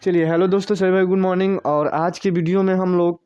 चलिए हेलो दोस्तों, सभी भाई गुड मॉर्निंग। और आज के वीडियो में हम लोग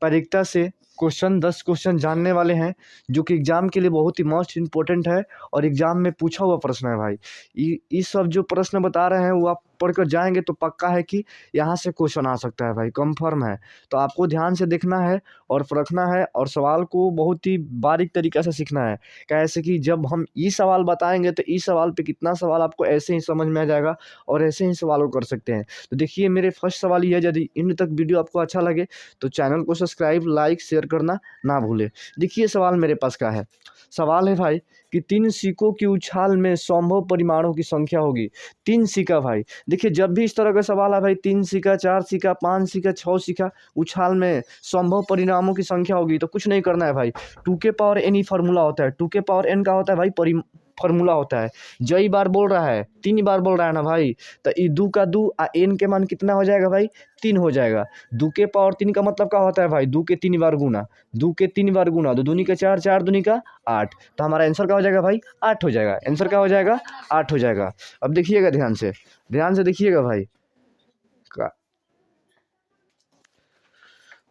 परीक्षा से 10 क्वेश्चन जानने वाले हैं, जो कि एग्जाम के लिए बहुत ही मोस्ट इम्पोर्टेंट है और एग्जाम में पूछा हुआ प्रश्न है भाई। ये सब जो प्रश्न बता रहे हैं वो आप पढ़कर जाएंगे तो पक्का है कि यहाँ से क्वेश्चन आ सकता है भाई, कंफर्म है। तो आपको ध्यान से देखना है और परखना है और सवाल को बहुत ही बारीक तरीके से सीखना है। कैसे कि जब हम ये सवाल बताएंगे तो इस सवाल पे कितना सवाल आपको ऐसे ही समझ में आ जाएगा और ऐसे ही सवाल को कर सकते हैं। तो देखिए, मेरे फर्स्ट सवाल ये है, यदि इन तक वीडियो आपको अच्छा लगे तो चैनल को सब्सक्राइब, लाइक, शेयर करना ना भूले। देखिए सवाल मेरे पास का है। सवाल है भाई कि 3 सिक्कों की उछाल में संभव परिमाणों की संख्या होगी। 3 सिक्का भाई, देखिए जब भी इस तरह का सवाल है भाई, 3 सिक्का, 4 सिक्का, 5 सिक्का, 6 सिक्का उछाल में संभव परिणामों की संख्या होगी, तो कुछ नहीं करना है भाई। 2 के पावर एन ही फार्मूला होता है। 2 के पावर एन का होता है भाई फार्मूला होता है। जई बार बोल रहा है, 3 बार बोल रहा है ना भाई, तो ई 2 का 2 आ एन के मान कितना हो जाएगा भाई, 3 हो जाएगा। 2 के पावर 3 का मतलब क्या होता है भाई, 2 के 3 बार गुना, 2 के 3 बार गुना, 2 दूनी का 4, 4 दूनी का 8। तो हमारा आंसर क्या हो जाएगा भाई, 8 हो जाएगा। आंसर क्या हो जाएगा, 8 हो जाएगा। अब देखिएगा ध्यान से देखिएगा भाई।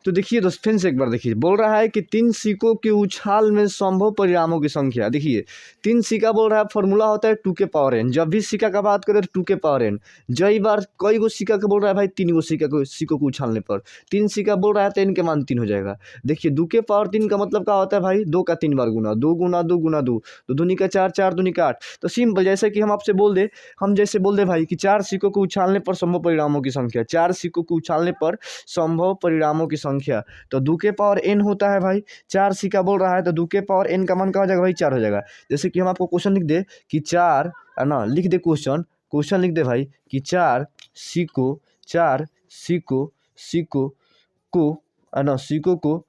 तो देखिए दोस्त, फिर से एक बार देखिए, बोल रहा है कि 3 सिक्कों के उछाल में संभव परिणामों की संख्या। देखिए 3 सिक्का बोल रहा है, फॉर्मूला होता है 2 के पावर एन। जब भी सिक्का का बात करें तो 2 के पावर एन। जई बार कई गो सिक्का का बोल रहा है भाई, 3 गो सिक्कों को उछालने पर 3 सिक्का बोल रहा है तो एन के मान 3 हो जाएगा। देखिए 2 के पावर 3 का मतलब क्या होता है भाई, 2 का 3 बार गुना, 2 गुना 2 गुना 2, तो दूनी का 4, 4 दूनी का 8। तो सिंपल, जैसे कि हम आपसे बोल दे, हम जैसे बोल दे भाई कि 4 सिक्कों को उछालने पर संभव परिणामों की संख्या, 4 सिक्कों को उछालने पर संभव परिणामों की संख्या। तो 2 के पावर एन होता है भाई, 4 सिक्का बोल रहा है तो 2 के पावर एन का मान क्या हो जाएगा भाई, 4 हो जाएगा। जैसे कि हम आपको क्वेश्चन लिख दे कि 4 है ना, लिख दे क्वेश्चन लिख दे भाई कि 4 सिक्कों, 4 सिक्कों सिक्कों को है ना, सिक्कों को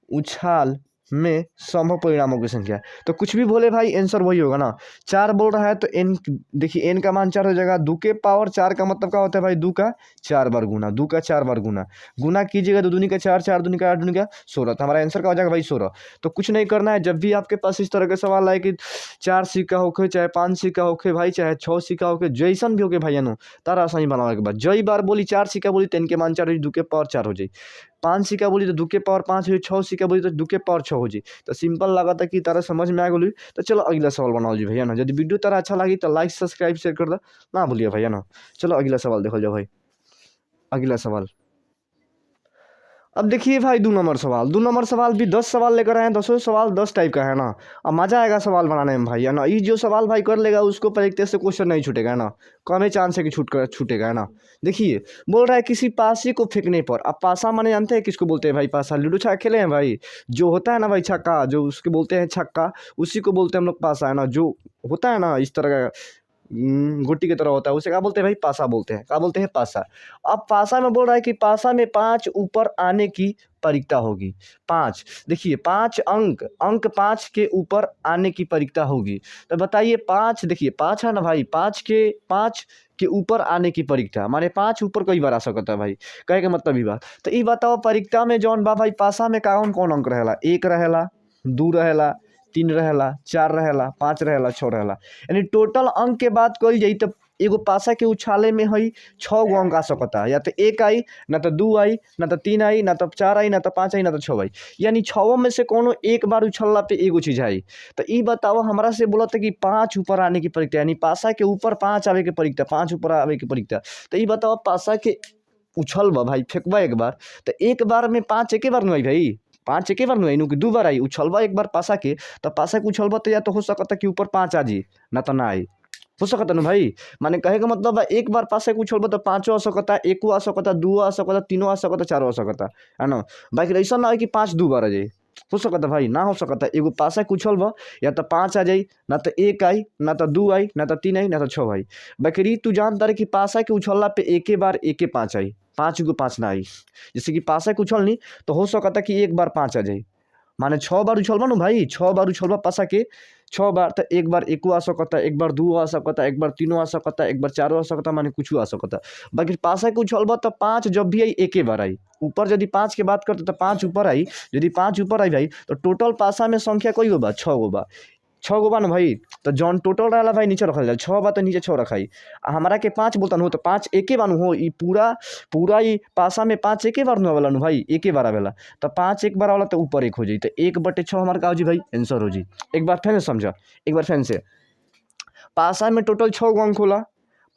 उछाल में संभव परिणामों की संख्या। तो कुछ भी बोले भाई, आंसर वही होगा ना। 4 बोल रहा है तो एन, देखिए एन का मान 4 हो जाएगा। 2 के पावर 4 का मतलब क्या होता है भाई, 2 का 4 बार गुना, 2 का 4 बार गुना कीजिएगा, 2 दूनी का 4, 4 दूनी का 8, दूनी का 16। तो हमारा आंसर क्या हो जाएगा भाई, 16। तो कुछ नहीं करना है, जब भी आपके पास इस तरह का सवाल आए कि 4 सिक्का होके, चाहे 5 सिक्का होके भाई, चाहे 6 सिक्का होके, जैसन भी होके भाई, नो तारा सही बनाने के बाद जई बार बोली 4 सिक्का बोली तो एन के मान 4 हो, 2 के पावर 4 हो जाए। 5 सिक्का बोली तो 2 के पावर 5 हो, 6 सिक्का बोली तो 2 के पावर 6 हो जी। तो सिंपल लगा था कि तारा समझ में आ गई। तो चलो अगला सवाल बनाओ जी भैया ना। यदि वीडियो तारा अच्छा लगी तो लाइक, सब्सक्राइब, शेयर कर दो ना भूलिए भैया ना। चलो अगला सवाल देखो जाओ भाई। अगला सवाल, अब देखिए भाई 2 नंबर सवाल भी 10 सवाल लेकर आए हैं। 10 सवाल 10 टाइप का है ना। अब मजा आएगा सवाल बनाने में भाई, है ना। ये जो सवाल भाई कर लेगा उसको परीक्षा से क्वेश्चन नहीं छूटेगा, है ना। कम ही चांस है कि छूटेगा, है ना। देखिए बोल रहा है किसी पासी को फेंकने पर, अब पासा माने जानते हैं किसको बोलते हैं भाई, पासा लूडो छक्का खेले हैं भाई, जो होता है ना भाई छक्का, जो उसके बोलते हैं छक्का, उसी को बोलते हैं हम लोग पासा, है ना। जो होता है ना इस तरह का गुट्टी की तरह होता है, उसे क्या बोलते हैं भाई, पासा बोलते हैं। क्या बोलते हैं, पासा। अब पासा में बोल रहा है कि पासा में 5 ऊपर आने की परीक्षा होगी। 5, देखिए 5 अंक 5 के ऊपर आने की परीक्षा होगी। तो बताइए 5, देखिए 5 है ना भाई, 5 के ऊपर आने की परीक्षा माने 5 ऊपर कई बार आ सकता है भाई, कहे के मतलब ही बात। तो ये बताओ परीक्षा में जौन बा भाई, पासा में कौन कौन अंक रहेला, 1 रहेला, 2 रहेला, 3 रहेला, 4 रहेला, 5 रहेला, 6 रहेला। यानी टोटल अंक के बात कल जाई तो एगो पासा के उछाले में हई 6 गो अंक आ सकता है। या तो 1 आई, ना तो 2 आई, ना तो 3 आई, ना तो 4 आई, ना तो 5 आई, ना तो 6 आई। यानी 6 में से कोनो एक बार उछलला पे एगो चीज आई। तो ये बताओ हमरा से बोला था कि 5 ऊपर आने की परीक्षा, यानी पासा के ऊपर 5 आवे के परीक्षा, 5 ऊपर आवे की परीक्षा। तो ये बताओ पासा के उछल भाई, फेंकबा एक बार, तो एक बार में 5 एके बार नहीं भाई, 5 एके बार नहीं, 2 बार आई। उछलबा एक बार पासा के, तो पासा के उछलबा तो या तो हो सकता कि ऊपर 5 आ जी, ना तो ना आई। हो सकता ना भाई, माने कहे का मतलब है एक बार पासा के उछलबा तो 5 आ सकता, 1 आ सकता, 2 आ सकता, 3 आ सकता, 4 आ सकता, है ना। बाकी ऐसा ना है कि 5 2 बार आ जाए। हो सकता भाई, ना हो सकता। एगो पासा के उछलबा या तो 5 आ जाई, ना तो 1 आई, ना तो 2 आई, ना तो 3 आई, ना तो 6 आई। बाकी तू जानता रहे कि पासा के उछलला पे एके बार एके 5 आई, 5 को 5 ना आई। जैसे कि पासा के उछलनी तो हो सकता कि एक बार 5 आ जाए, माने 6 बार उछलबा ना भाई, 6 बार उछलबा पासा के 6 बार, तो एक बार 1 आ सकता, एक बार 2 आ सकता, एक बार 3 आ सकता, एक बार 4 आ सकता, माने कुछ आ सकता। बाकी पासा के उछलबा तो 5 जब भी आई एके बार आई। ऊपर यदि 5 के बात करते तो 5 ऊपर आई, यदि 5 ऊपर आई भाई तो टोटल पासा में संख्या कोई होगा, 6 गो बा। छः गो बा न भाई, तो जौन टोटल रहा भाई नीचे रखल जाए, छः बा तो नीचे छः रखाई। हमारा के 5 बोलता हो तो 5 एके बानू हो, ई पूरा पूरा ई पासा में 5 एके बार नु वाला नु भाई, एके बार आवेला। तो 5 एक बार वाला तो ऊपर 1 हो जाई, तो 1/6 हमारा का हो जी भाई आंसर हो जी। एक बार फिर से समझा, एक बार फिर से, पासा में टोटल 6 गो अंक होला,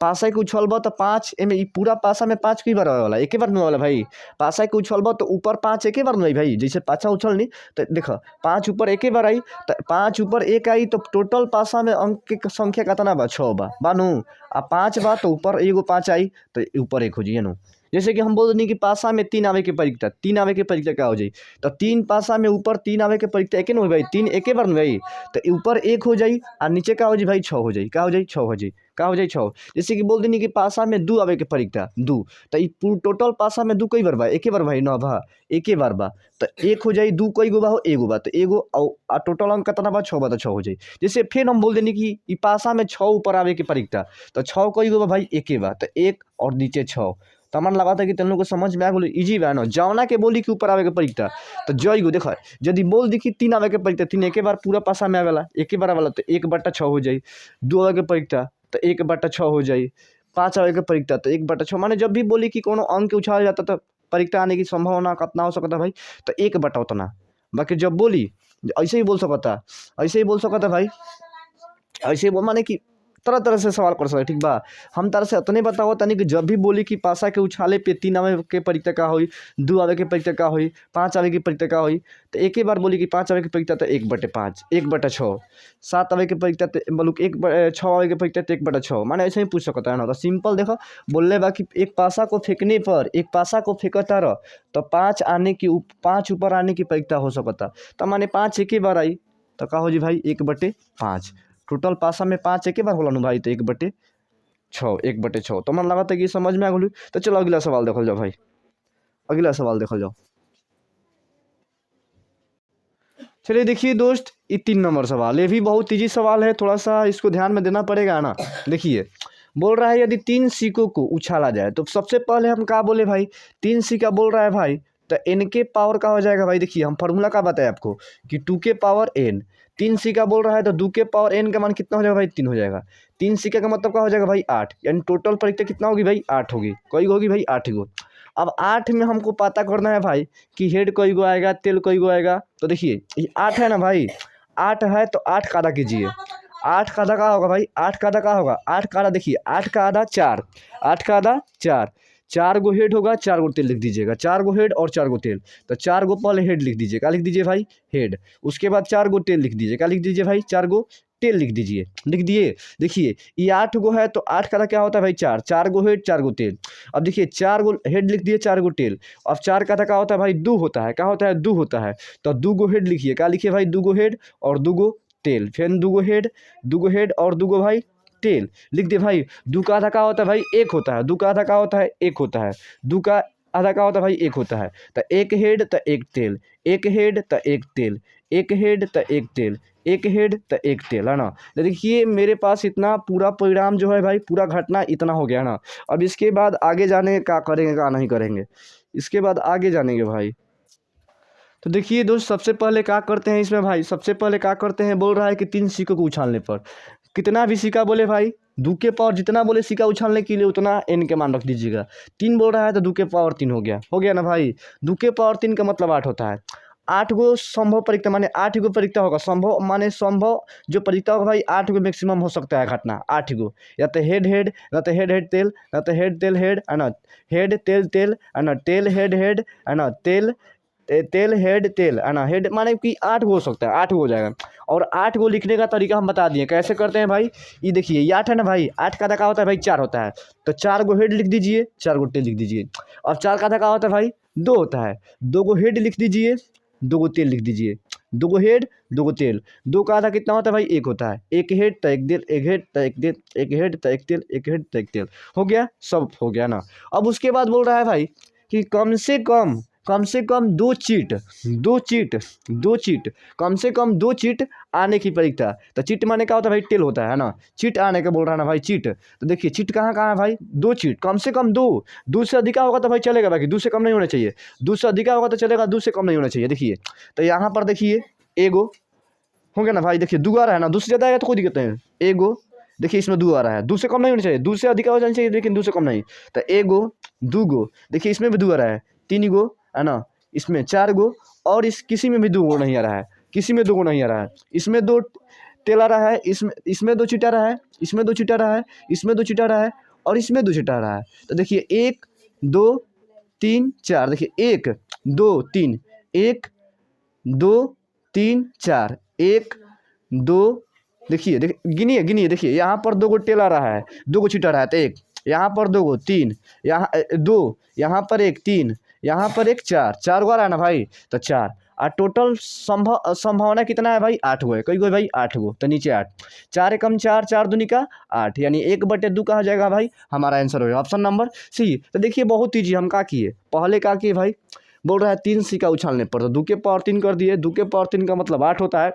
पासा के उछलबा तो 5 एमे ई पूरा पासा में 5 कई बार आवे वाला, एके बार नु वाला भाई। पासा के उछलबा तो ऊपर 5 एके बार नु आई भाई, जैसे पाछा उछलनी तो देखो 5 ऊपर एके बार आई, तो 5 ऊपर 1 आई, तो टोटल पासा में अंक के संख्या कितना बा 6 बा बानू, आ 5 बा तो ऊपर एगो 5 आई, तो ऊपर 1 हो जाइए नु। जैसे कि हम बोल रही कि पासा में 3 आवे के परीक्षा, 3 आवे के परीक्षा क्या हो जाई, तो 3 पासा में ऊपर 3 आवे के परीक्षा एके न हो भाई, 3 एके बार न भाई, तो ऊपर 1 हो जाई और नीचे का हो जाई भाई 6 हो जाई, का हो जाई 6 हो जाई, का हो जाई 6। जैसे कि बोल देनी कि पासा में 2 आवे के परीक्षा 2, तो ई टोटल पासा में 2 कई बार बा, एके बार भाई न बा, एके बार बा, तो 1 हो जाई, 2 कई गो बा हो, एगो बा, तो एगो और टोटल अंक कितना बा 6 बा, तो 6 हो जाई। जैसे फिर हम बोल देनी कि ई पासा में 6 ऊपर आवे के परीक्षा, तो 6 कई गो बा भाई, एके बा, तो 1 और नीचे 6। तो मन लगा था कि तुम लोग को समझ में आ गई, इजी बा न। जौना के बोली कि ऊपर आवे के परीक्षा, तो जय गो देखो, यदि बोल दी कि 3 आवे के परीक्षा, 3 एके बार पूरा पासा में आवेला, एके बार आवेला, तो 1/6 हो जाई। 2 आवे के परीक्षा तो 1/6 हो जाई। 5 आवे के परीक्षा तो 1/6, माने जब भी बोली कि कोनो अंक के उछाल जाता तो परीक्षा आने की संभावना कितना हो सकता भाई, तो 1/, उतना। बाकी जब बोली ऐसे ही बोल सकता, ऐसे ही बोल सकता भाई, ऐसे ही माने कि तरह तरह से सवाल कर सकते, ठीक बा। हम तरह से उतने बताओ तनी कि जब भी बोली कि पासा के उछाले पे 3 आवे के परीक्षा का होई, 2 आवे के परीक्षा का होई, 5 आवे की परीक्षा का होई, तो एक ही बार बोली कि 5 आवे की परीक्षा तो 1/5, 1/6। 7 आवे के परीक्षा तो बोलू 6 आवे के परीक्षा तो 1/6, माने ऐसे ही पूछ सकता है ना। तो सिंपल देखो, बोलले बा कि एक पासा को फेंकने पर, एक पासा को फेंकता रह तो 5 आने की 5 ऊपर आने की परीक्षा हो सकता, तो माने 5 एक ही बार आई, तो का हो जी भाई 1/5। टोटल पासा में 5 एके बार होला नु भाई, तो 1/6, 1/6। तो मन लगा था कि समझ में आ गई। तो चलो अगला सवाल देखल जाओ भाई, अगला सवाल देखल जाओ। चलिए देखिए दोस्त, ये 3 नंबर सवाल, ये भी बहुत ईजी सवाल है, थोड़ा सा इसको ध्यान में देना पड़ेगा ना। देखिए बोल रहा है यदि 3 सिक्कों को उछाला जाए, तो सबसे पहले हम क्या बोले भाई, 3 सिक्का बोल रहा है भाई, तो n के पावर का हो जाएगा भाई। देखिए हम फार्मूला का बताए आपको कि 2 के पावर n, 3 सिक्का बोल रहा है तो 2 के पावर n का मान कितना हो जाएगा भाई, 3 हो जाएगा। 3 सिक्का का मतलब क्या हो जाएगा भाई 8, यानी टोटल परीक्षा कितना होगी भाई 8 होगी। कई होगी भाई 8 गो। अब 8 में हमको पता करना है भाई कि हेड कई गो आएगा, तेल कई गो आएगा। तो देखिए ये 8 है ना भाई, 8 है तो 8 का आधा कीजिए। 8 का आधा का होगा भाई, 8 का आधा का होगा, 8 का आधा देखिए, 8 का आधा 4, 8 का आधा 4, 4 गो हेड होगा, 4 गो तेल लिख दीजिएगा, 4 गो हेड और 4 गो तेल। तो 4 गो पहले हेड लिख दीजिए, क्या लिख दीजिए भाई हेड, उसके बाद 4 गो तेल लिख दीजिए, क्या लिख दीजिए भाई 4 गो तेल लिख दीजिए, लिख दिए। देखिए ये 8 गो है तो 8 का क्या होता है भाई 4, 4 गो हेड 4 गो तेल। अब देखिए 4 गो हेड लिख दिए, 4 गो तेल। अब 4 का क्या होता है भाई 2 होता है, क्या होता है 2 होता है। तो 2 गो हेड लिखिए, क्या लिखिए भाई 2 गो हेड और 2 गो तेल, फिर 2 गो हेड, 2 गो हेड और 2 गो भाई तेल लिख दिए भाई। 2 का आधा क्या होता है भाई 1 होता है, 2 का आधा क्या होता है 1 होता है, 2 का आधा क्या होता है भाई 1 होता है। तो 1 हेड तो 1 तेल, 1 हेड तो 1 तेल, 1 हेड तो 1 तेल, 1 हेड तो 1 तेल, है ना। तो देखिए मेरे पास इतना पूरा परिणाम जो है भाई, पूरा घटना इतना हो गया ना। अब इसके बाद आगे जाने क्या करेंगे क्या नहीं करेंगे, इसके बाद आगे जानेंगे भाई। तो देखिए दोस्त सबसे पहले क्या करते हैं इसमें भाई, सबसे पहले क्या करते हैं, बोल रहा है कि 3 सिक्कों को उछालने पर कितना भी सिक्का बोले भाई, 2 के पावर जितना बोले सिक्का उछालने के लिए उतना n के मान रख दीजिएगा। 3 बोल रहा है तो 2 के पावर 3 हो गया ना भाई। 2 के पावर 3 का मतलब 8 होता है। 8 गो संभव परीक्षा माने 8 गो परीक्षा होगा, संभव माने संभव जो परीक्षा होगा भाई 8 गो मैक्सिमम हो सकता है घटना, 8 गो। या तो हेड हेड, या तो हेड हेड तेल, या तो हेड तेल हेड, है ना, हेड तेल तेल, है ना, तेल हेड हेड, है ना, तेल तेल हेड तेल, है ना, हेड माने कि 8 गो हो सकता है, 8 गो हो जाएगा। और 8 गो लिखने का तरीका हम बता दिए कैसे करते हैं भाई। ये देखिए ये 8 है ना भाई, 8 का आधा क्या होता है भाई 4 होता है। तो 4 गो हेड लिख दीजिए, 4 गो तेल लिख दीजिए। अब 4 का आधा क्या होता है भाई 2 होता है, 2 गो हेड लिख दीजिए, 2 गो तेल लिख दीजिए, 2 गो हेड 2 गो तेल। 2 का आधा कितना होता है भाई 1 होता है। 1 हेड तो 1 तेल, 1 हेड तो 1 तेल, 1 हेड तो 1 तेल, 1 हेड तो 1 तेल। हो गया, सब हो गया ना। अब उसके बाद बोल रहा है भाई कि कम से कम 2 चीट, 2 चीट, 2 चीट, कम से कम 2 चीट आने की परीक्षा। तो चीट माने क्या होता है भाई टेल होता है ना, चीट आने का बोल रहा है ना भाई चीट। तो देखिए चीट कहाँ कहाँ है भाई 2 चीट, कम से कम 2, 2 से अधिका होगा तो भाई चलेगा, बाकी 2 से कम नहीं होना चाहिए। 2 से अधिका होगा तो चलेगा, 2 से कम नहीं होना चाहिए। देखिए तो यहाँ पर देखिए एगो हो गया ना भाई। देखिए दो आ रहा है ना, दो से ज़्यादा आएगा तो कोई दिक्कत नहीं। एगो देखिए इसमें दो आ रहा है, दो से कम नहीं होना चाहिए, दो से अधिक हो जाना चाहिए लेकिन दो से कम नहीं। तो एगो दो गो, देखिए इसमें भी दो आ रहा है, तीन गो है ना, इसमें चार गो, और इस किसी में भी दो गो नहीं आ रहा है, किसी में दो गो नहीं आ रहा है। इसमें दो तेल आ रहा है, इसमें दो चिटा रहा है, इसमें दो चिटा रहा है, इसमें दो चिटा रहा है, और इसमें दो चिटा रहा है। तो देखिए एक दो तीन चार, देखिए एक दो तीन, एक दो तीन चार, एक दो, देखिए देखिए गिनिए गिनिए, देखिए यहाँ पर दो गो टेल आ रहा है, दो गो चिटा रहा है, तो एक यहाँ पर दो गो, तीन यहाँ दो, यहाँ पर एक, तीन यहाँ पर एक, चार, चार गो आ रहा है ना भाई, तो चार। और टोटल संभावना कितना है भाई, 8 गो है। कई गो है भाई, 8 गो, तो नीचे 8, 4 एकम 4, 4 दूनी का 8, यानी 1/2 कहा जाएगा भाई, हमारा आंसर होगा ऑप्शन नंबर सी। तो देखिए बहुत ईजी, हम क्या किए, पहले क्या किए भाई, बोल रहा है 3 सिक्का उछालने पर, तो 2 के पावर 3 कर दिए, 2 के पावर 3 का मतलब 8 होता है,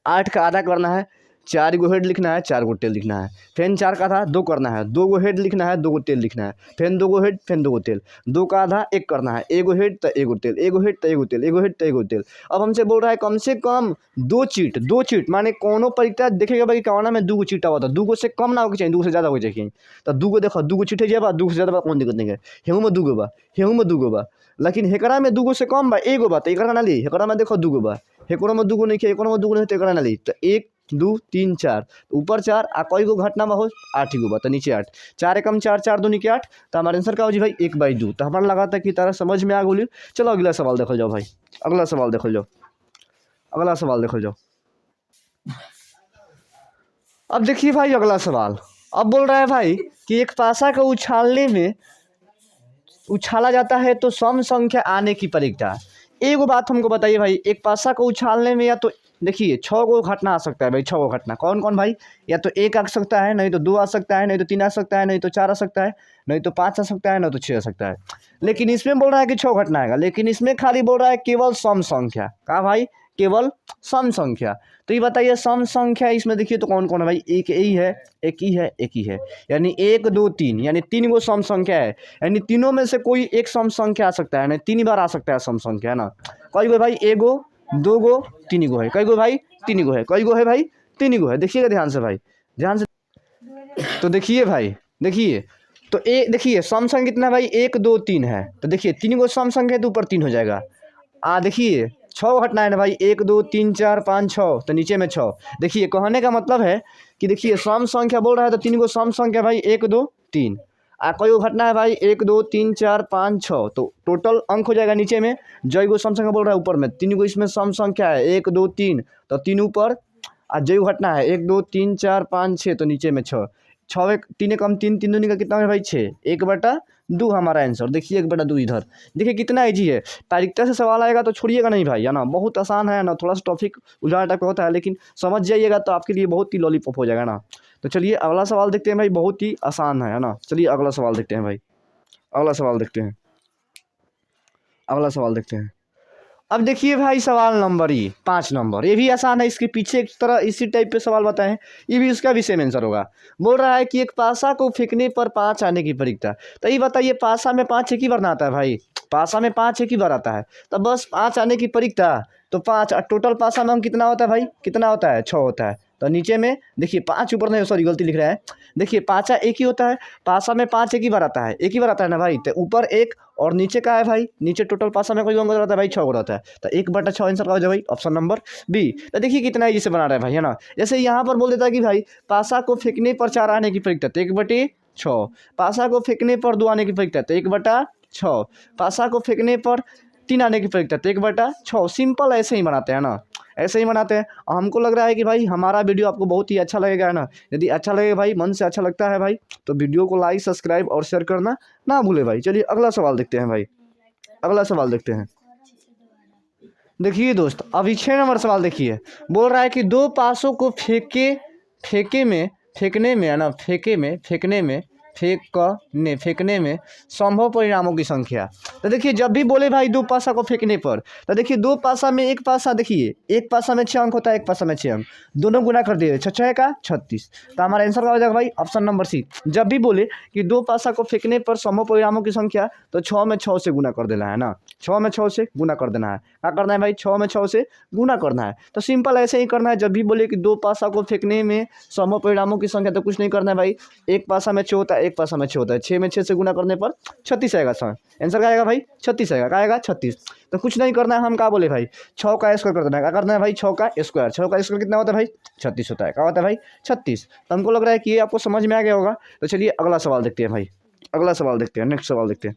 8 का आधा करना है, 4 गो हेड लिखना है, 4 गो टेल लिखना है, फिर 4 का आधा 2 करना है, 2 गो हेड लिखना है, 2 गो टेल लिखना है, फिर 2 गो हेड, फिर 2 गो टेल, 2 का आधा 1 करना है, 1 गो हेड तो 1 गो टेल, 1 गो हेड तो 1 गो टेल, 1 गो हेड तो 1 गो टेल। अब हमसे बोल रहा है कम से कम 2 चीट, 2 चीट माने कोनो परीक्षा देखेगा भाई कौना में 2 गो चीटा हुआ था, 2 गो से कम ना होके चाहिए, 2 गो से ज़्यादा हो चाहिए। तो 2 गो देखो, 2 गो चीटे जाबा, 2 गो से ज़्यादा बा, कौन दिक्कत नहीं है, हेहू में 2 गो बा, हेहू में 2 गो बा, लेकिन हेकरा में 2 गो से कम बा, 1 गो बा, तो एकरा ना ली, हेकरा में देखो 2 गो बा, हेकरो में 2 गो नहीं है, एकरो में 2 गो नहीं, तो एकरा ना ली। तो 1 2 3 4, ऊपर 4 आ कई गो घटना में हो, 8 गो बा, तो नीचे 8, 4 एकम 4, 4 दूनी के 8, तो हमारा आंसर क्या हो जी भाई, 1/2। तो हमारा लगा था कि तारा समझ में आ गई। चलो अगला सवाल देखो जाओ भाई, अगला सवाल देखो जाओ, अगला सवाल देखो जाओ। अब देखिए भाई अगला सवाल, अब बोल रहा है भाई कि एक पासा को उछालने में उछाला जाता है तो सम संख्या आने की परीक्षा। एगो बात हमको बताइए भाई, एक पासा को उछालने में या तो देखिए 6 गो घटना आ सकता है भाई, 6 गो घटना कौन कौन भाई, या तो 1 आ सकता है, नहीं तो 2 आ सकता है, नहीं तो 3 आ सकता है, नहीं तो 4 आ सकता है, नहीं तो 5 आ सकता है, नहीं तो 6 आ सकता है। लेकिन इसमें बोल रहा है कि 6 घटना आएगा, लेकिन इसमें खाली बोल रहा है केवल सम संख्या। कहा भाई, केवल सम संख्या। तो ये बताइए सम संख्या इसमें देखिए तो कौन कौन है भाई, एक ही है, एक ही है, एक ही है, यानी 1 2 3, यानी 3 गो सम संख्या है, यानी तीनों में से कोई एक सम संख्या आ सकता है, यानी 3 बार आ सकता है सम संख्या, है ना। कई गो भाई, 1 गो 2 गो 3 गो है, कई गो भाई 3 गो है, कई गो है भाई 3 गो है। देखिएगा ध्यान से भाई, ध्यान से, तो देखिए भाई, देखिए तो देखिए सम संख्या कितना है भाई, 1 2 3 है, तो देखिए 3 गो सम संख्या है तो ऊपर 3 हो जाएगा। देखिए 6 घटना है ना भाई, 1 2 3 4 5 6, तो नीचे में 6। देखिए कहने का मतलब है कि देखिए सम संख्या बोल रहा है तो 3 गो सम संख्या भाई, 1 2 3, कोई घटना है भाई 1 2 3 4 5 6, तो टोटल अंक हो जाएगा नीचे में। जय गो सम संख्या बोल रहा है ऊपर में, 3 गो इसमें सम संख्या है, 1 2 3, तो 3 ऊपर, जय घटना है 1 2 3 4 5 6, तो नीचे में 6, 6 3 कम 3, 3 दूनी का कितना है भाई 6, 1/2 हमारा आंसर। देखिए 1/2 इधर, देखिए कितना ईजी है। तारीखता से सवाल आएगा तो छोड़िएगा नहीं भाई, है ना, बहुत आसान है ना, थोड़ा सा टॉपिक उजाड़ टाइप का होता है, लेकिन समझ जाइएगा तो आपके लिए बहुत ही लॉलीपॉप हो जाएगा ना। तो चलिए अगला सवाल देखते हैं भाई, बहुत ही आसान है ना। चलिए अगला सवाल देखते हैं भाई, अगला सवाल देखते हैं, अगला सवाल देखते हैं। अब देखिए भाई सवाल नंबर 5 नंबर, ये भी आसान है, इसके पीछे एक तरह इसी टाइप पे सवाल बताएं, ये भी उसका भी सेम आंसर होगा। बोल रहा है कि एक पासा को फेंकने पर 5 आने की परीक्षा। तो ये बताइए पासा में 5 एक ही बार आता है भाई, पासा में 5 एक ही बार आता है, तो बस 5 आने की परीक्षा, तो 5 टोटल पासा में हम कितना होता है भाई, कितना होता है 6 होता है। तो नीचे में देखिए 5 ऊपर नहीं, सॉरी गलती लिख रहा है, देखिए पाँचा एक ही होता है, पासा में 5 एक ही बार आता है, एक ही बार आता है ना भाई, तो ऊपर 1 और नीचे का है भाई, नीचे टोटल पासा में कोई गंगा रहता है भाई 6 गो रहता है, तो 1/6 आंसर का हो जाए भाई ऑप्शन नंबर बी। तो देखिए कितना ईजी से बना रहा है भाई, है ना। जैसे यहाँ पर बोल देता है कि भाई पासा को फेंकने पर 4 आने की परीक्षा, तो 1/6, पासा को फेंकने पर 2 आने की परीक्षा, तो 1/6, पासा को फेंकने पर 3 आने की परीक्षा, तो 1/6। सिंपल ऐसे ही बनाते हैं ना, ऐसे ही बनाते हैं। और हमको लग रहा है कि भाई हमारा वीडियो आपको बहुत ही अच्छा लगेगा, है ना। यदि अच्छा लगेगा भाई, मन से अच्छा लगता है भाई, तो वीडियो को लाइक सब्सक्राइब और शेयर करना ना भूले भाई। चलिए अगला सवाल देखते हैं भाई, अगला सवाल देखते हैं। देखिए दोस्त अभी 6 नंबर सवाल देखिए, बोल रहा है कि 2 पासों को फेंकने में, है ना, फेंकने में फेंकने में संभव परिणामों की संख्या। तो देखिए जब भी बोले भाई दो पासा को फेंकने पर, तो देखिए दो पासा में एक पासा, देखिए एक पासा में 6 अंक होता है, एक पासा में 6 अंक, दोनों गुना कर दिए, 6 का 36। तो हमारा आंसर क्या हो जाएगा भाई, ऑप्शन नंबर सी। जब भी बोले कि दो पासा को फेंकने पर संभव परिणामों की संख्या, तो 6 में 6 से गुना कर देना है ना, 6 में 6 से गुना कर देना है। क्या करना है भाई, 6 में 6 से गुना करना है। तो सिंपल ऐसे ही करना है। जब भी बोले कि दो पासा को फेंकने में संभव परिणामों की संख्या, तो कुछ नहीं करना है भाई, एक पासा में 6 होता है, एक पासा में 6 होता है, 6 में 6 से गुना करने पर 36 आएगा। सर आंसर क्या आएगा भाई, 36 आएगा। क्या आएगा, 36। तो कुछ नहीं करना है, हम क्या बोले भाई, 6 का स्क्वायर कर देना है। क्या करना है भाई, 6 का स्क्वायर, 6 का स्क्वायर कितना होता है भाई, 36 होता है। क्या होता है भाई, 36। तो हमको लग रहा है कि ये आपको समझ में आ गया होगा। तो चलिए अगला सवाल देखते हैं भाई, अगला सवाल देखते हैं, नेक्स्ट सवाल देखते हैं।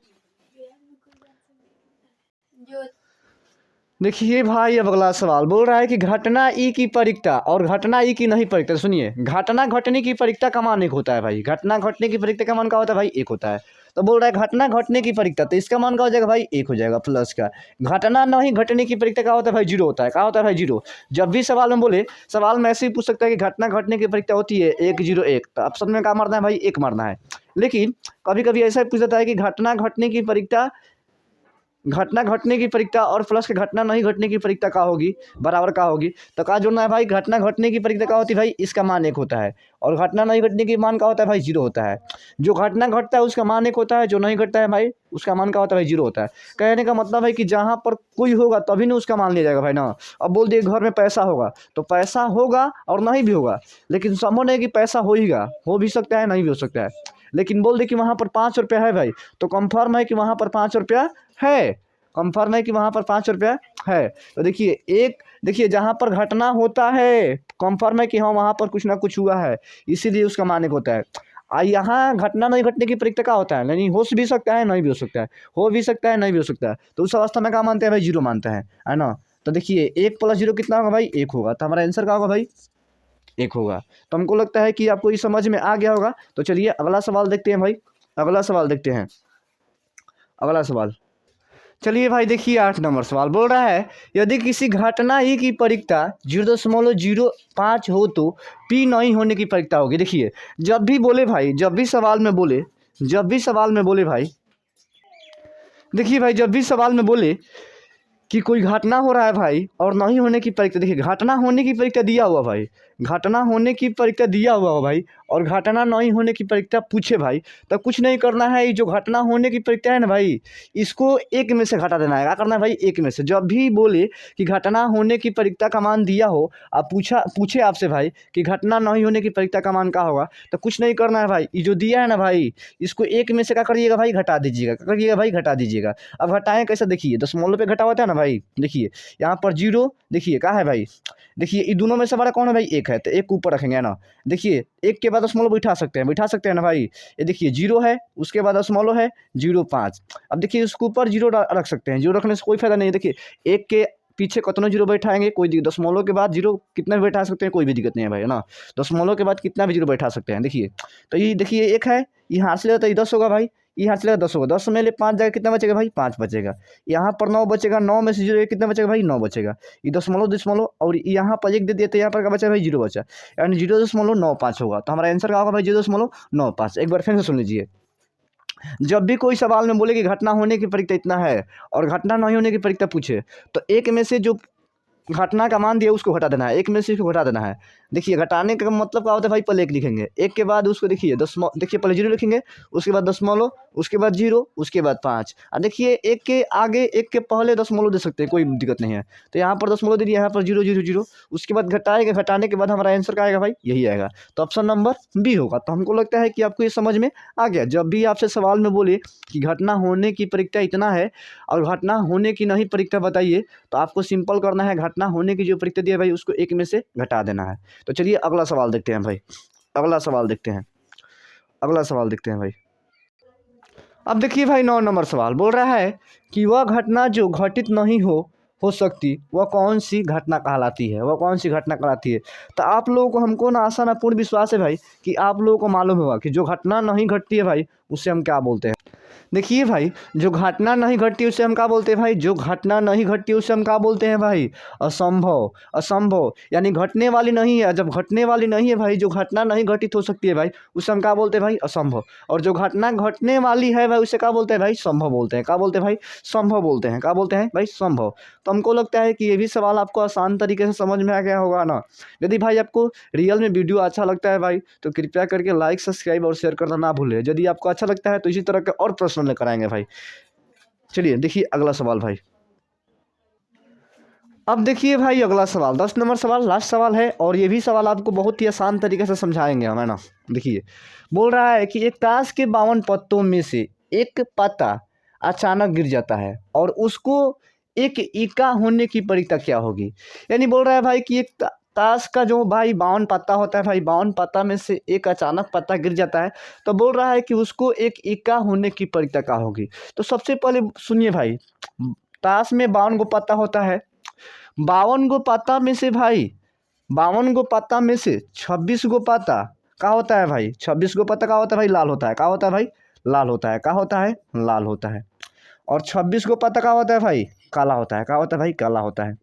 देखिए भाई अब अगला सवाल बोल रहा है कि घटना ई की परिक्ता और घटना ई की नहीं परिक्ता। सुनिए, घटना घटने की परिक्ता का मान एक होता है भाई, घटना घटने की परिक्ता का मान क्या होता है भाई, एक होता है। तो बोल रहा है घटना घटने की परिक्ता, तो इसका मान क्या हो जाएगा भाई, एक हो जाएगा प्लस का। घटना नहीं घटने की परिक्ता क्या होता है भाई, जीरो होता है। क्या होता है भाई, जीरो। जब भी सवाल में बोले, सवाल में ऐसे ही पूछ सकता है कि घटना घटने की परिक्ता होती है 1 0 1, तो ऑप्शन में क्या मारना है भाई, एक मारना है। लेकिन कभी कभी ऐसा पूछ जाता है कि घटना घटने की परिक्ता, घटना घटने की परिक्ता और प्लस के घटना नहीं घटने की परिक्ता का होगी, बराबर का होगी। तो क्या जोड़ना है भाई, घटना घटने की परिक्ता का होती है भाई, इसका मान एक होता है, और घटना नहीं घटने की मान का होता है भाई, जीरो होता है। जो घटना घटता है उसका मान एक होता है, जो नहीं घटता है भाई उसका मान का होता है भाई, जीरो होता है। कहने का मतलब है कि जहाँ पर कोई होगा तभी नहीं उसका मान लिया जाएगा भाई ना। अब बोल दिए घर में पैसा होगा, तो पैसा होगा और नहीं भी होगा, लेकिन संभव नहीं कि पैसा होगा, हो भी सकता है नहीं भी हो सकता है। लेकिन बोल दे कि वहाँ पर 5 रुपया है भाई, तो कंफर्म है कि वहाँ पर 5 रुपया है, कंफर्म है कि वहाँ पर 5 रुपया है। तो देखिए जहाँ पर घटना होता है, कंफर्म है कि हाँ वहाँ पर कुछ ना कुछ हुआ है, इसीलिए उसका मान एक होता है। यहाँ घटना नहीं घटने की परिक्ता क्या होता है, नहीं हो भी सकता है नहीं भी हो सकता है, हो भी सकता है नहीं भी हो सकता है। तो उस अवस्था में क्या मानते हैं भाई, जीरो मानते हैं, है ना। तो देखिए 1 + 0 कितना होगा भाई, 1 होगा। तो हमारा आंसर क्या होगा भाई, 1 होगा। तो हमको लगता है कि आपको ये समझ में आ गया होगा। तो चलिए अगला सवाल देखते हैं भाई, अगला सवाल देखते हैं, अगला सवाल। चलिए भाई देखिए 8 नंबर सवाल बोल रहा है, यदि किसी घटना ई की परिक्ता 0.05 हो तो पी नहीं होने की परिक्ता होगी। देखिए जब भी बोले भाई, जब भी सवाल में बोले, जब भी सवाल में बोले भाई, देखिए भाई जब भी सवाल में बोले कि कोई घटना हो रहा है भाई और नहीं होने की परिक्ता, देखिए घटना होने की परिक्ता दिया हुआ भाई, घटना होने की परिक्ता दिया हुआ हो भाई, और घटना नहीं होने की परिक्ता पूछे भाई, तो कुछ नहीं करना है। ये जो घटना होने की परिक्ता है ना भाई, इसको एक में से घटा देना है। क्या करना है भाई, एक में से। जब भी बोले कि घटना होने की परिक्ता का मान दिया हो, आप पूछे आपसे भाई कि घटना नहीं होने की परिक्ता का मान क्या होगा, तो कुछ नहीं करना है भाई, ये जो दिया है ना भाई, इसको एक में से क्या करिएगा भाई, घटा दीजिएगा। क्या करिएगा भाई, घटा दीजिएगा। अब घटाएं कैसे, देखिए दशमलव पे घटा होता है ना भाई, देखिए यहाँ पर जीरो, देखिए क्या है भाई, देखिए ये दोनों में से बड़ा कौन है भाई, एक है, तो एक ऊपर रखेंगे, है ना। देखिए एक के बाद दशमलव बैठा सकते हैं, बैठा सकते हैं ना भाई। ये देखिए 0 है, उसके बाद दशमलव है 0.5। अब देखिए उसके ऊपर 0 रख सकते हैं, 0 रखने से कोई फायदा नहीं है। देखिए एक के पीछे कितना 0 बैठाएंगे, कोई दशमलव के बाद 0 कितना भी बैठा सकते हैं, कोई भी दिक्कत नहीं है भाई, है ना। दशमलव के बाद कितना भी 0 बैठा सकते हैं। देखिए तो ये देखिए 1 है, ये हाथ से लेता है 10 होगा भाई, ये हाथ से लेगा 10 होगा, 10 में ले 5 जाएगा, कितना बचेगा भाई, 5 बचेगा। यहाँ पर 9 बचेगा, 9 में से 0 कितना बचेगा भाई, 9 बचेगा। ये दशमलव दशमलव और यहाँ पर 1 दे दिए, तो यहाँ पर क्या बचा भाई, 0 बचा, यानी 0.95 होगा। तो हमारा आंसर क्या होगा भाई, 0.95। एक बार फिर से सुन लीजिए, जब भी कोई सवाल में बोले कि घटना होने की परिक्ता इतना है और घटना नहीं होने की परिक्ता पूछे, तो एक में से जो घटना का मान दिया उसको घटा देना है, एक में से इसको घटा देना है। देखिए घटाने का मतलब क्या होता है भाई, पहले एक लिखेंगे, एक के बाद उसको देखिए देखिए पहले 0 लिखेंगे, उसके बाद दशमलव, उसके बाद 0, उसके बाद 5। और देखिए एक के आगे, एक के पहले दशमलव दे सकते हैं, कोई दिक्कत नहीं है। तो यहाँ पर दशमलव दे दिया, यहाँ पर 0 0 0, उसके बाद घटाएगा, घटाने के बाद हमारा आंसर क्या आएगा भाई, यही आएगा। तो ऑप्शन नंबर बी होगा। तो हमको लगता है कि आपको ये समझ में आ गया। जब भी आपसे सवाल में बोले कि घटना होने की परिक्ता इतना है और घटना होने की नहीं परिक्ता बताइए, तो आपको सिंपल करना है, घटना होने की जो परिक्ता दिया है भाई उसको एक में से घटा देना है। तो चलिए अगला सवाल देखते हैं भाई, अगला सवाल देखते हैं, अगला सवाल देखते हैं भाई। अब देखिए भाई 9 नंबर सवाल बोल रहा है कि वह घटना जो घटित नहीं हो सकती, वह कौन सी घटना कहलाती है, वह कौन सी घटना कहलाती है। तो आप लोगों को, हमको ना आशा ना पूर्ण विश्वास है भाई कि आप लोगों को मालूम होगा कि जो घटना नहीं घटती है भाई उसे हम क्या बोलते हैं। देखिए भाई, जो घटना नहीं घटती उसे हम क्या बोलते हैं भाई, जो घटना नहीं घटती उसे हम क्या बोलते हैं भाई, असंभव। असंभव यानी घटने वाली नहीं है, जब घटने वाली नहीं है भाई, जो घटना नहीं घटित हो सकती है भाई, उसे हम क्या बोलते हैं भाई, असंभव। और जो घटना घटने वाली है भाई, उसे क्या बोलते हैं भाई, संभव बोलते हैं। क्या बोलते हैं भाई, संभव बोलते हैं। क्या बोलते हैं भाई, संभव। तो हमको लगता है कि ये भी सवाल आपको आसान तरीके से समझ में आ गया होगा ना। यदि भाई आपको रियल में वीडियो अच्छा लगता है भाई, तो कृपया करके लाइक, सब्सक्राइब और शेयर करना ना भूलें। यदि आपको अच्छा लगता है तो इसी तरह के और प्रश्न लेकर आएंगे भाई। चलिए देखिए अगला सवाल भाई। अब देखिए भाई अगला सवाल, 10 नंबर सवाल, लास्ट सवाल है, और ये भी सवाल आपको बहुत ही आसान तरीके से समझाएंगे हम, है ना। देखिए, बोल रहा है कि एक ताश के 52 पत्तों में से एक पत्ता अचानक गिर जाता है और उसको एक इक्का होने की प्रक्रिया क्या होगी। यानी बोल रहा है भाई कि एक ताश का जो भाई 52 पत्ता होता है भाई, 52 पत्ता में से एक अचानक पत्ता गिर जाता है, तो बोल रहा है कि उसको एक इक्का होने की प्रक्रिया क्या होगी। तो सबसे पहले सुनिए भाई, ताश में 52 गो पत्ता होता है, 52 गो पत्ता में से भाई, 52 गो पत्ता में से 26 गो पत्ता क्या होता है भाई, 26 गो पत्ता क्या होता है भाई, लाल होता है। क्या होता है भाई, लाल होता है। क्या होता है, लाल होता है। और 26 गो पत्ता क्या होता है भाई, काला होता है। क्या होता है भाई, काला होता है।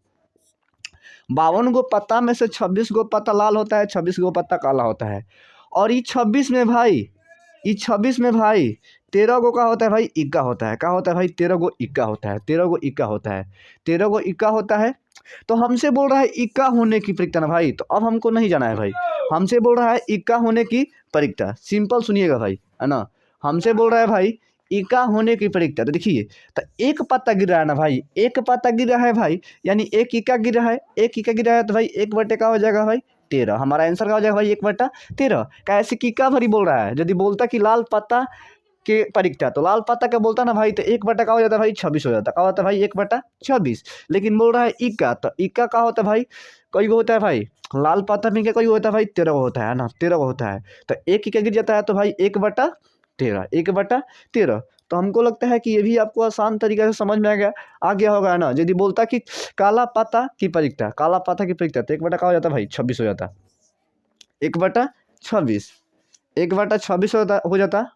52 गो पत्ता में से 26 गो पत्ता लाल होता है, 26 गो पत्ता काला होता है। और ये 26 में भाई, ये 26 में भाई 13 गो का होता है भाई, इक्का होता है। क्या होता है भाई, 13 गो इक्का होता है। 13 गो इक्का होता है। 13 गो इक्का होता है। तो हमसे बोल रहा है इक्का होने की प्रक्रिया ना भाई, तो अब हमको नहीं जाना है भाई, हमसे बोल रहा है इक्का होने की प्रक्रिया। सिंपल सुनिएगा भाई, है ना। हमसे बोल रहा है भाई इक्का होने की प्रक्रिया। तो देखिए, तो एक पत्ता गिर रहा है ना भाई, एक पत्ता गिर रहा है भाई, यानी एक इक्का गिर रहा है। एक इक्का गिर रहा है तो भाई एक बटे का हो जाएगा भाई 13। हमारा आंसर का हो जाएगा भाई 1/13। कैसे किक्का भरी बोल रहा है, यदि बोलता कि लाल पत्ता के परीक्षा, तो लाल पत्ता का बोलता ना भाई, तो 1/का हो जाता है भाई 26 हो जाता। क्या होता है भाई, 1/26। लेकिन बोल रहा है इक्का, तो इक्का का होता है भाई, कई गो होता है भाई, लाल पत्ता में क्या कई गो होता है भाई, 13 गो होता है ना, 13 गो होता है। तो एक इक्का गिर जाता है तो भाई 1/13, 1/13। तो हमको लगता है कि ये भी आपको आसान तरीके से समझ में आ गया होगा ना। यदि बोलता कि काला पत्ता की परीक्षा, काला पत्ता की परीक्षा, तो 1/का हो जाता भाई 26 हो जाता। 1/26, 1/26 हो जाता।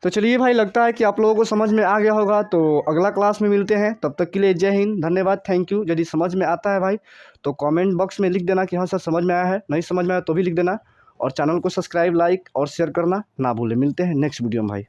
तो चलिए भाई, लगता है कि आप लोगों को समझ में आ गया होगा। तो अगला क्लास में मिलते हैं, तब तक के लिए जय हिंद, धन्यवाद, थैंक यू। यदि समझ में आता है भाई तो कमेंट बॉक्स में लिख देना कि हाँ सर समझ में आया है, नहीं समझ में आया तो भी लिख देना। और चैनल को सब्सक्राइब, लाइक और शेयर करना ना भूलें। मिलते हैं नेक्स्ट वीडियो में भाई।